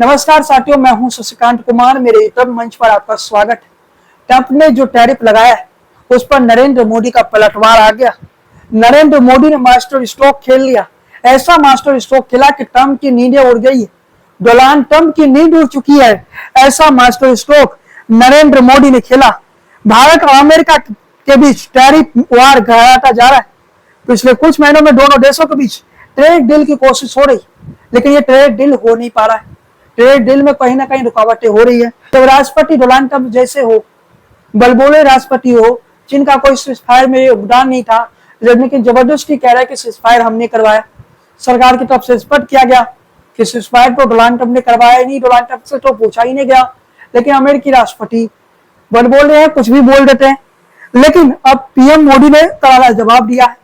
नमस्कार साथियों, मैं हूं शशिकांत कुमार। मेरे यूट्यूब मंच पर आपका स्वागत है। ट्रंप ने जो टैरिफ लगाया है उस पर नरेंद्र मोदी का पलटवार आ गया। नरेंद्र मोदी ने मास्टर स्ट्रोक खेल लिया। ऐसा मास्टर स्ट्रोक खेला कि ट्रंप की नींदें उड़ गई है। डोनाल्ड ट्रंप की नींद उड़ चुकी है। ऐसा मास्टर स्ट्रोक नरेंद्र मोदी ने खेला। भारत और अमेरिका के बीच टैरिफ वार गहराता जा रहा है। पिछले कुछ महीनों में दोनों देशों के बीच ट्रेड डील की कोशिश हो रही, लेकिन ये ट्रेड डील हो नहीं पा रहा है। ट्रेड डील में कहीं ना कहीं रुकावटें हो रही है। तो राष्ट्रपति डोनाल्ड ट्रंप जैसे हो, बलबोले राष्ट्रपति हो, जिनका कोई सीजफायर में योगदान नहीं था, लेकिन जबरदस्ती कह रहा है कि सीजफायर हमने करवाया। सरकार की तरफ से स्पष्ट किया गया कि सीजफायर तो डोनाल्ड ट्रंप ने करवाया नहीं, डोनाल्ड ट्रंप से तो पूछा ही नहीं गया। लेकिन अमेरिकी राष्ट्रपति बलबोले हैं, कुछ भी बोल देते हैं। लेकिन अब पीएम मोदी ने करारा जवाब दिया है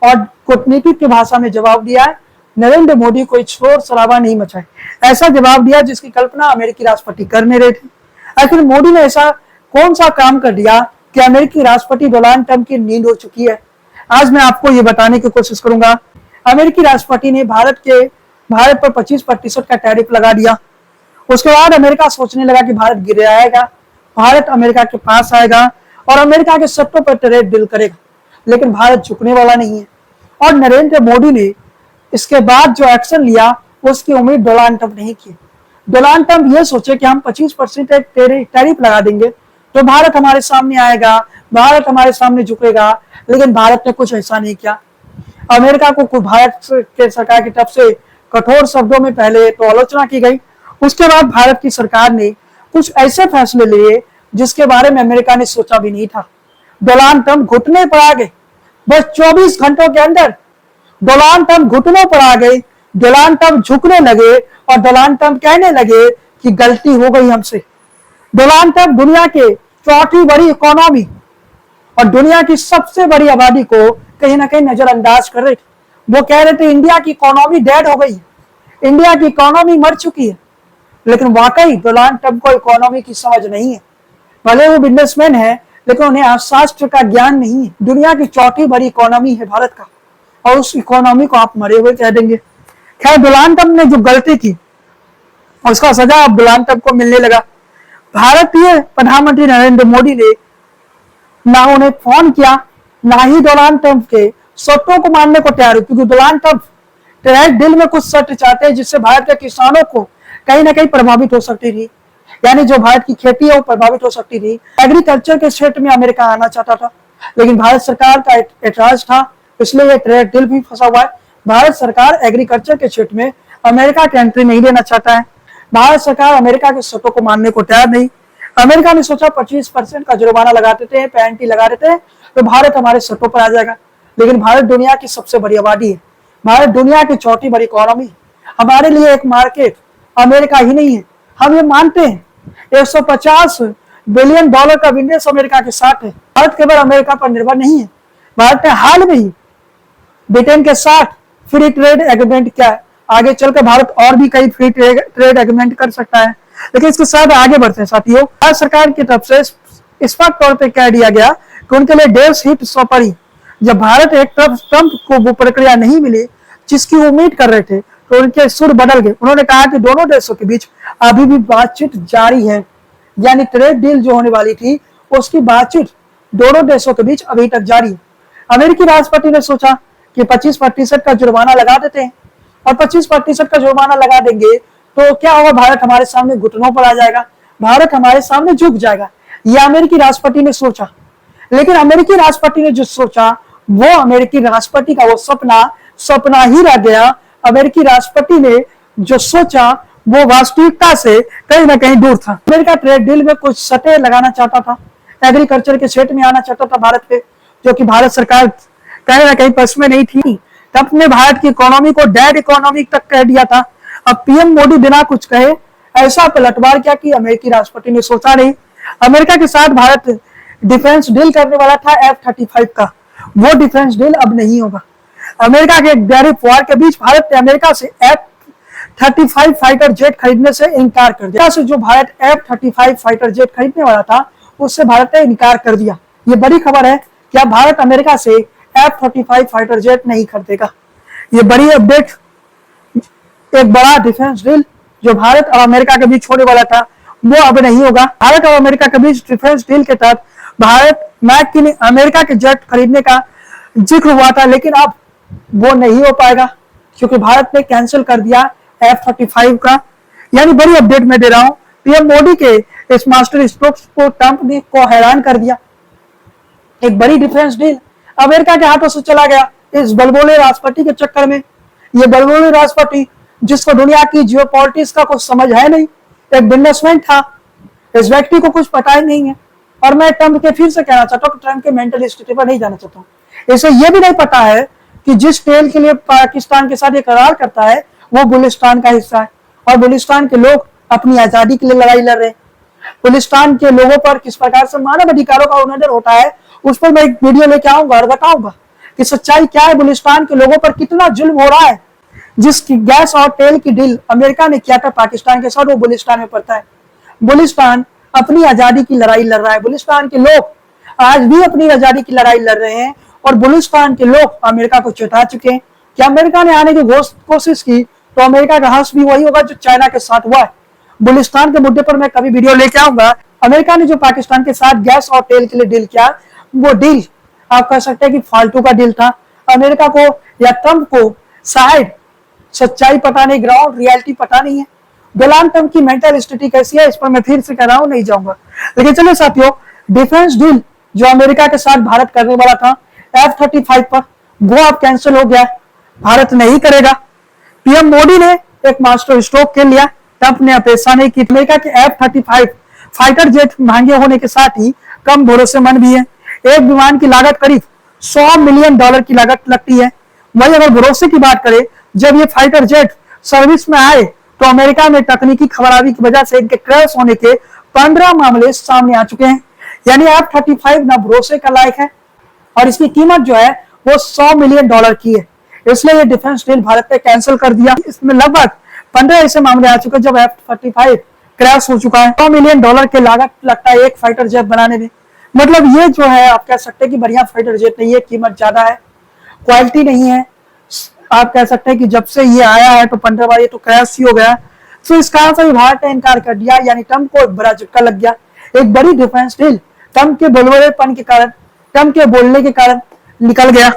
और कूटनीति की भाषा में जवाब दिया है। नरेंद्र मोदी कोई शोर शराबा नहीं मचाए, ऐसा जवाब दिया जिसकी कल्पना अमेरिकी राष्ट्रपति कर नहीं रहे थे। आखिर मोदी ने ऐसा कौन सा काम कर दिया कि अमेरिकी राष्ट्रपति डोनाल्ड ट्रंप की नींद हो चुकी है? आज मैं आपको ये बताने की कोशिश करूंगा। अमेरिकी राष्ट्रपति ने भारत पर 25% का टैरिफ लगा दिया। उसके बाद अमेरिका सोचने लगा कि भारत गिर आएगा, भारत अमेरिका के पास आएगा और अमेरिका के शर्तों पर ट्रेड डील करेगा। लेकिन भारत झुकने वाला नहीं है और नरेंद्र मोदी ने इसके बाद जो एक्शन लिया उसकी उम्मीद डोनाल्ड ट्रंप नहीं की। डोनाल्ड ट्रंप ये सोचे कि हम 25% टैरिफ लगा देंगे तो भारत हमारे सामने आएगा, भारत हमारे सामने झुकेगा। लेकिन भारत ने कुछ ऐसा नहीं किया। अमेरिका को भारत के सरकार की तरफ से कठोर शब्दों में पहले तो आलोचना की गई, उसके बाद भारत की सरकार ने कुछ ऐसे फैसले लिए जिसके बारे में अमेरिका ने सोचा भी नहीं था। डोनाल्ड ट्रंप घुटने पर आ गए। बस 24 घंटों के अंदर डोनाल्ड ट्रंप घुटनों पर आ गए। डोनाल्ड ट्रंप झुकने लगे और डोनाल्ड ट्रंप कहने लगे कि गलती हो गई हमसे। डोनाल्ड ट्रंप दुनिया के चौथी बड़ी इकोनॉमी और दुनिया की सबसे बड़ी आबादी को कहीं ना कहीं नजरअंदाज कर रहे थे। वो कह रहे थे इंडिया की इकोनॉमी डेड हो गई, इंडिया की इकोनॉमी मर चुकी है। लेकिन वाकई डोनाल्ड ट्रंप को इकोनॉमी की समझ नहीं है। भले वो बिजनेसमैन है, लेकिन उन्हें अर्थशास्त्र का ज्ञान नहीं है। दुनिया की चौथी बड़ी इकोनॉमी है भारत का, और उस इकोनॉमी को आप मरे हुए कह देंगे। खैर, डोनाल्ड ट्रंप ने जो गलती की उसका सजा अब डोनाल्ड ट्रंप को मिलने लगा। भारतीय प्रधानमंत्री नरेंद्र मोदी ने ना उन्हें फोन किया, ना ही डोनाल्ड ट्रंप के शर्तों को मानने को तैयार हुए, क्योंकि डोनाल्ड ट्रंप ट्रेड डील में कुछ शर्त चाहते हैं जिससे भारत के किसानों को कहीं ना कहीं प्रभावित हो सकती थी। यानी जो भारत की खेती है वो प्रभावित हो सकती थी। एग्रीकल्चर के क्षेत्र में अमेरिका आना चाहता था, लेकिन भारत सरकार का एतराज था, इसलिए ये ट्रेड डील भी फंसा हुआ है। भारत सरकार एग्रीकल्चर के क्षेत्र में अमेरिका की एंट्री नहीं देना चाहता है। भारत सरकार अमेरिका के शर्तों को मानने को तैयार नहीं। अमेरिका ने सोचा 25% का जुर्माना लगा देते हैं, पेनल्टी लगा देते हैं, तो भारत हमारे शर्तों पर आ जाएगा। लेकिन भारत दुनिया की सबसे बड़ी आबादी है, भारत दुनिया की चौथी बड़ी इकोनॉमी है। हमारे लिए एक मार्केट अमेरिका ही नहीं है, हम ये मानते हैं। 150 बिलियन डॉलर का बिजनेस अमेरिका के साथ है। भारत केवल अमेरिका पर निर्भर नहीं है। भारत ने हाल में ही ब्रिटेन के साथ फ्री ट्रेड एग्रीमेंट किया है। आगे चलकर भारत और भी कई फ्री ट्रेड एग्रीमेंट कर सकता है। लेकिन इसके साथ आगे बढ़ते हैं साथियों, भारत सरकार की तरफ से स्पष्ट तौर पर कह दिया गया कि उनके लिए डेव्स हिट सौंपड़ी। जब भारत एक तरफ ट्रंप को वो प्रक्रिया नहीं मिली जिसकी उम्मीद कर रहे थे, तो उनके सुर बदल गए। उन्होंने कहा कि दोनों देशों के बीच अभी भी बातचीत जारी है। यानी ट्रेड डील जो होने वाली थी उसकी बातचीत दोनों देशों के बीच अभी तक जारी है। अमेरिकी राष्ट्रपति ने सोचा कि 25% का जुर्माना लगा देते हैं, और 25% का जुर्माना लगा देंगे तो क्या होगा, भारत हमारे सामने घुटनों पर आ जाएगा, भारत हमारे सामने झुक जाएगा। यह अमेरिकी राष्ट्रपति ने सोचा। लेकिन अमेरिकी राष्ट्रपति ने जो सोचा वो अमेरिकी राष्ट्रपति का वो सपना ही रह गया। अमेरिकी राष्ट्रपति ने जो सोचा वो वास्तविकता से कहीं ना कहीं दूर था। अमेरिका ट्रेड डील में कुछ शर्तें लगाना चाहता था, एग्रीकल्चर के क्षेत्र में आना चाहता था भारत पे, जो कि भारत सरकार कहीं ना कहीं पक्ष में नहीं थी। तब ने भारत की इकोनॉमी को डेड इकोनॉमी तक कह दिया था। अब पीएम मोदी बिना कुछ कहे ऐसा पलटवार किया कि अमेरिकी राष्ट्रपति ने सोचा नहीं। अमेरिका के साथ भारत डिफेंस डील करने वाला था F-35 का, वो डिफेंस डील अब नहीं होगा। अमेरिका के टैरिफ वार के बीच भारत ने अमेरिका से F-35 फाइटर जेट खरीदने से इनकार कर दिया। जो भारत F-35 फाइटर जेट खरीदने वाला था उससे भारत ने इनकार कर दिया। ये बड़ी खबर है कि अब भारत अमेरिका से F-35 फाइटर जेट नहीं खरीदेगा। ये बड़ी अपडेट, एक बड़ा डिफेंस डील जो भारत और अमेरिका के बीच होने वाला था वो अब नहीं होगा। भारत और अमेरिका के बीच डिफेंस डील के तहत भारत मैक के लिए अमेरिका के जेट खरीदने का जिक्र हुआ था, लेकिन अब वो नहीं हो पाएगा क्योंकि भारत ने कैंसिल कर दिया F-35 का। यानी बड़ी अपडेट मैं दे रहा हूं, पीएम मोदी के इस मास्टर स्ट्रोक्स को ट्रंप ने को हैरान कर दिया। एक बड़ी डिफेंस डील अमेरिका के हाथों से चला गया इस बलबोले राष्ट्रपति के चक्कर में। ये बलबोले राष्ट्रपति जिसको दुनिया की जियोपॉलिटिक्स का कुछ समझ है नहीं, एक बिजनेसमैन था, इस व्यक्ति को कुछ पता ही नहीं है। और मैं ट्रंप के फिर से कहना चाहता हूँ कि ट्रंप के मेंटल स्थिति पर नहीं जाना चाहता हूँ। इसे ये भी नहीं पता है कि जिस तेल के लिए पाकिस्तान के साथ ये करार करता है वो बलूचिस्तान का हिस्सा है और बलूचिस्तान के लोग अपनी आजादी के लिए लड़ाई लड़ रहे हैं। बलूचिस्तान के लोगों पर किस प्रकार से मानव अधिकारों का उल्लंघन होता है उस पर मैं एक वीडियो लेके आऊंगा और बताऊंगा कि सच्चाई क्या है, बलूचिस्तान के लोगों पर कितना जुल्म हो रहा है। जिसकी गैस और तेल की डील अमेरिका ने किया था पाकिस्तान के साथ, वो बलूचिस्तान में पड़ता है। बलूचिस्तान अपनी आजादी की लड़ाई लड़ रहा है। बलूचिस्तान के लोग आज भी अपनी आजादी की लड़ाई लड़ रहे हैं और बलूचिस्तान के लोग अमेरिका को चेता चुके हैं कि अमेरिका ने आने की कोशिश की तो अमेरिका का हर्ष भी वही होगा जो चाइना के साथ हुआ है। बलूचिस्तान के मुद्दे पर मैं कभी वीडियो लेके आऊंगा। अमेरिका ने जो पाकिस्तान के साथ गैस और तेल के लिए डील किया, वो डील आप कह सकते हैं कि फालतू का डील था। अमेरिका को या ट्रंप को शायद सच्चाई पता नहीं, ग्राउंड रियलिटी पता नहीं है। डोनाल्ड ट्रंप की मेंटल स्थिति कैसी है इस पर मैं फिर से कह रहा हूं, नहीं जाऊंगा। लेकिन चलिए साथियों, डिफेंस डील जो अमेरिका के साथ भारत करने वाला था F-35 पर, वो अब कैंसिल हो गया। भारत नहीं करेगा। पीएम मोदी ने एक मास्टर स्ट्रोक खेल लिया। ट्रंप ने अपेक्षा नहीं की। अमेरिका के F-35 फाइटर जेट महंगे होने के साथ ही कम भरोसेमंद भी है। एक विमान की लागत करीब $100 मिलियन की लागत लगती है। वही अगर भरोसे की बात करें, जब ये फाइटर जेट सर्विस में आए तो अमेरिका में तकनीकी खराबी की वजह से इनके क्रैश होने के 15 मामले सामने आ चुके हैं। यानी F-35 ना भरोसे का लायक है और इसकी कीमत जो है वो $100 मिलियन की है। इसलिए ये डिफेंस डील भारत ने कैंसिल कर दिया। इसमें लगभग 15 ऐसे मामले आ चुके हैं जब F-35 क्रैश हो चुका है। $100 मिलियन की लागत लगता है एक फाइटर जेट बनाने में। मतलब ये जो है आप कह सकते हैं कि बढ़िया फाइटर जेट नहीं है, कीमत ज्यादा है, क्वालिटी नहीं है। आप कह सकते हैं कि जब से ये आया है तो 15 बार ये तो क्रैश ही हो गया। तो इस कारण से भारत ने इनकार कर दिया। यानी ट्रंप को एक बड़ा झटका लग गया। एक बड़ी डिफेंस डील ट्रंप के बोलबोलेपन के कारण, ट्रंप के बोलने के कारण निकल गया।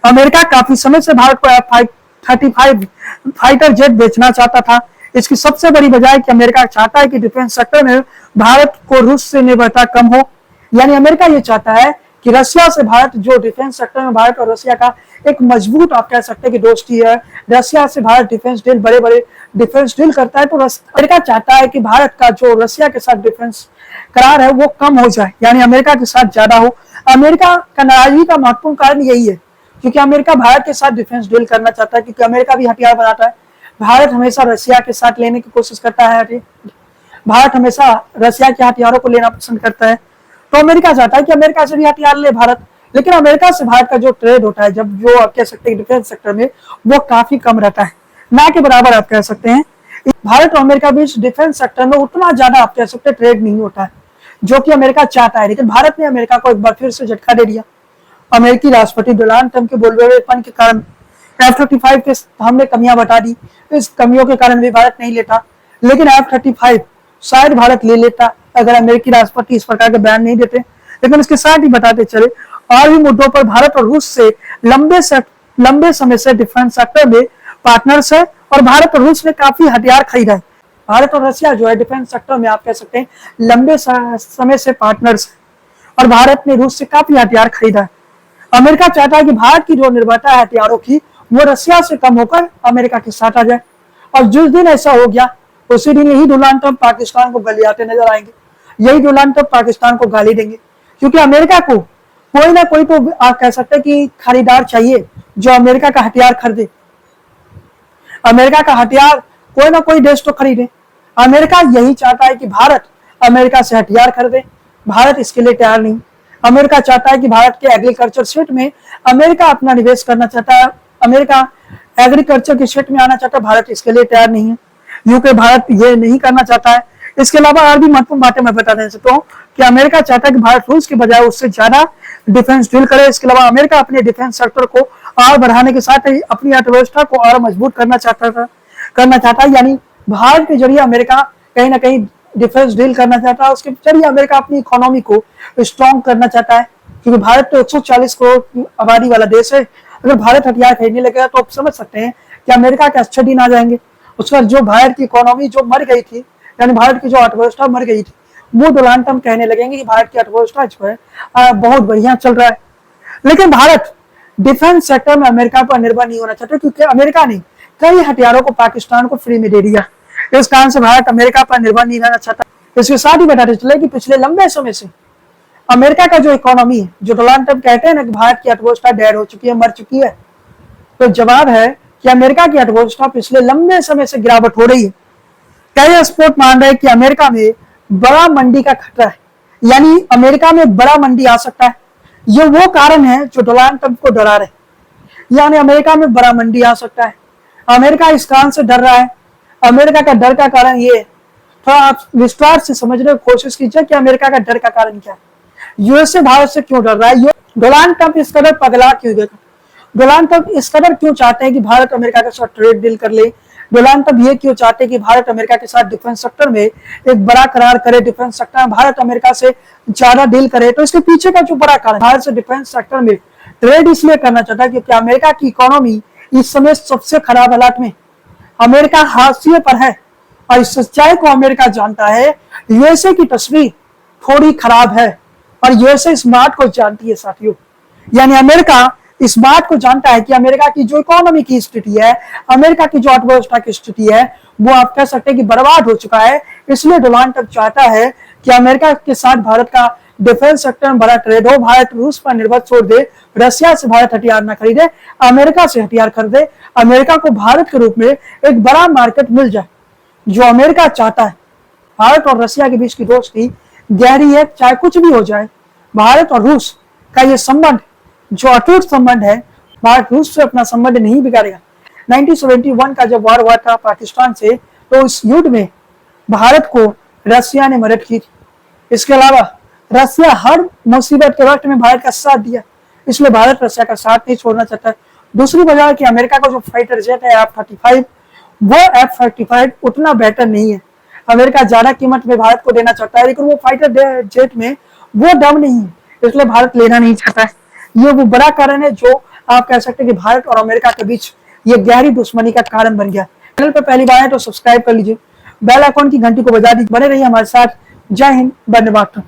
अमेरिका काफी समय से भारत को F-35 फाइटर जेट बेचना चाहता था। इसकी सबसे बड़ी वजह है कि अमेरिका चाहता है कि डिफेंस सेक्टर में भारत को रूस से निर्भरता कम हो। यानी अमेरिका ये चाहता है कि रशिया से भारत, जो डिफेंस सेक्टर में भारत और रशिया का एक मजबूत आप कह सकते हैं कि दोस्ती है, रशिया से भारत डिफेंस डील, बड़े बड़े डिफेंस डील करता है, तो अमेरिका चाहता है कि भारत का जो रशिया के साथ डिफेंस करार है वो कम हो जाए, यानी अमेरिका के साथ ज्यादा हो। अमेरिका का नाराजगी का महत्वपूर्ण कारण यही है क्योंकि अमेरिका भारत के साथ डिफेंस डील करना चाहता है, क्योंकि अमेरिका भी हथियार बनाता है। भारत हमेशा रशिया के साथ लेने की कोशिश करता है, भारत हमेशा रशिया के हथियारों को लेना पसंद करता है। तो अमेरिका चाहता है कि अमेरिका से भी हथियार ले भारत, लेकिन अमेरिका से भारत का जो ट्रेड होता है, जब जो आप कह सकते हैं डिफेंस सेक्टर में, वो काफी कम रहता है, ना के बराबर आप कह सकते हैं। भारत और अमेरिका बीच डिफेंस सेक्टर में उतना ज्यादा आप कह सकते हैं ट्रेड नहीं होता है, जो कि अमेरिका चाहता है। लेकिन भारत ने अमेरिका को एक बार फिर से झटका दे दिया। अमेरिकी राष्ट्रपति डोनाल्ड ट्रंप के बोलबोलेपन के कारण F-35 के हमने कमियां बता दी। इस कमियों के कारण भी भारत नहीं लेता, लेकिन F-35 शायद भारत ले लेता अगर अमेरिकी राष्ट्रपति इस प्रकार के बयान नहीं देते। लेकिन इसके साथ ही बताते चले, और भी मुद्दों पर भारत और रूस से लंबे समय से डिफेंस सेक्टर में पार्टनर्स है और भारत और रूस ने काफी हथियार खरीदा है। भारत और रशिया जो है डिफेंस सेक्टर में आप कह सकते हैं लंबे समय से पार्टनर्स है और भारत ने रूस से काफी हथियार खरीदा है। अमेरिका चाहता है कि भारत की जो निर्भरता है हथियारों की, वो रशिया से कम होकर अमेरिका के साथ आ जाए। और जिस दिन ऐसा हो गया उसी दिन यही डोनाल्ड ट्रंप पाकिस्तान को गाली आते नजर आएंगे, यही डोनाल्ड ट्रंप पाकिस्तान को गाली देंगे, क्योंकि अमेरिका को कोई ना कोई तो आप कह सकते हैं कि खरीदार चाहिए जो अमेरिका का हथियार खरीदे। अमेरिका का हथियार कोई ना कोई देश तो खरीदे। अमेरिका यही चाहता है कि भारत अमेरिका से हथियार खरीदे, भारत इसके लिए तैयार नहीं। अमेरिका चाहता है कि भारत के एग्रीकल्चर क्षेत्र में अमेरिका अपना निवेश करना चाहता है, अमेरिका एग्रीकल्चर के क्षेत्र में आना चाहता है, भारत इसके लिए तैयार नहीं है। यूके भारत ये नहीं करना चाहता है। इसके अलावा और भी महत्वपूर्ण बातें मैं बता दे सकता हूँ कि अमेरिका चाहता है कि भारत रूस के बजाय उससे ज्यादा डिफेंस डील करे। इसके अलावा अमेरिका अपने डिफेंस सेक्टर को और बढ़ाने के साथ ही अपनी अर्थव्यवस्था को और मजबूत करना चाहता है। यानी भारत के जरिए अमेरिका कहीं ना कहीं डिफेंस डील करना चाहता है, उसके जरिए अमेरिका अपनी इकोनॉमी को स्ट्रॉन्ग करना चाहता है, क्योंकि भारत तो 140 करोड़ आबादी वाला देश है। अगर भारत हथियार खरीदने लगेगा तो आप समझ सकते हैं कि अमेरिका के अच्छे दिन आ जाएंगे। उसके बाद जो भारत की इकोनॉमी जो मर गई थी, यानी भारत की जो अर्थव्यवस्था मर गई थी, वो डोनाल्ड ट्रम्प कहने लगेंगे कि भारत की अर्थव्यवस्था जो है बहुत बढ़िया चल रहा है। लेकिन भारत डिफेंस सेक्टर में अमेरिका पर निर्भर नहीं होना चाहता, क्योंकि अमेरिका ने कई हथियारों को पाकिस्तान को फ्री में दे दिया। इस कारण से भारत अमेरिका पर निर्भर नहीं रहना चाहता। इसके साथ ही बताते चले कि पिछले लंबे समय से अमेरिका का जो इकोनॉमी है, जो डोनाल्ड ट्रम्प कहते हैं ना कि भारत की अर्थव्यवस्था डेड हो चुकी है, मर चुकी है, तो जवाब है कि अमेरिका की अर्थव्यवस्था पिछले लंबे समय से गिरावट हो रही है। कई एक्सपर्ट मान रहे हैं कि अमेरिका में बड़ा मंदी का खतरा है, यानी अमेरिका में बड़ा मंदी आ सकता है। ये वो कारण है जो डोनाल्ड ट्रम्प को डरा रहे, यानी अमेरिका में बड़ा मंदी आ सकता है। अमेरिका इस कारण से डर रहा है। अमेरिका का डर का कारण ये है, थोड़ा आप विस्तार से समझने की कोशिश कीजिए कि अमेरिका का डर का कारण क्या है। यूएसए भारत से क्यों डर रहा है? डोनाल्ड ट्रम्प इस कदर पगला क्यों गया? डोनाल्ड ट्रम्प इस कदर क्यों चाहते हैं कि भारत अमेरिका के साथ ट्रेड डील कर ले? डोनाल्ड ट्रम्प ये क्यों चाहते हैं कि भारत अमेरिका के साथ डिफेंस सेक्टर में एक बड़ा करार करे, डिफेंस सेक्टर में भारत अमेरिका से ज्यादा डील करे? तो इसके पीछे का जो बड़ा कारण, भारत से डिफेंस सेक्टर में ट्रेड इसलिए करना चाहता है क्योंकि अमेरिका की इकोनॉमी इस समय सबसे खराब हालात में, अमेरिका हाशिए पर है। और इस सच्चाई को अमेरिका जानता है। यूएसए की तस्वीर थोड़ी खराब है और यूएसए इस बात को जानती है साथियों, यानी अमेरिका इस बात को जानता है कि अमेरिका की जो इकोनॉमी की स्थिति है, अमेरिका की जो अर्थव्यवस्था की स्थिति है, वो आप कह सकते हैं कि बर्बाद हो चुका है। इसलिए डोनाल्ड ट्रम्प चाहता है कि अमेरिका के साथ भारत का डिफेंस सेक्टर में बड़ा ट्रेड हो, भारत रूस पर निर्भर छोड़ दे, रशिया से भारत हथियार न खरीदे, अमेरिका से हथियार खरीदे, अमेरिका को भारत के रूप में एक बड़ा मार्केट मिल जाए, जो अमेरिका चाहता है। भारत और रशिया के बीच की दोस्ती गहरी है, चाहे कुछ भी हो जाए। भारत और रूस का ये संबंध जो अटूट संबंध है, भारत रूस से अपना संबंध नहीं बिगाड़ेगा। 1971 का जब वार हुआ था पाकिस्तान से, तो इस युद्ध में भारत को रशिया ने मदद की थी। इसके अलावा रशिया हर मुसीबत के वक्त में भारत का साथ दिया, इसलिए भारत रशिया का साथ नहीं छोड़ना चाहता है। दूसरी वजह है कि अमेरिका का जो फाइटर जेट है F-35, वो F-35 उतना बेहतर नहीं है। अमेरिका ज्यादा कीमत में भारत को देना चाहता है, लेकिन वो फाइटर जेट में वो दम नहीं है, इसलिए भारत लेना नहीं चाहता है। ये वो बड़ा कारण है जो आप कह सकते हैं कि भारत और अमेरिका के बीच ये गहरी दुश्मनी का कारण बन गया। चैनल पर पहली बार है तो सब्सक्राइब कर लीजिए, बेल आइकॉन की घंटी को बजा दीजिए। बने रहिए हमारे साथ। जय हिंद, वंदे मातरम।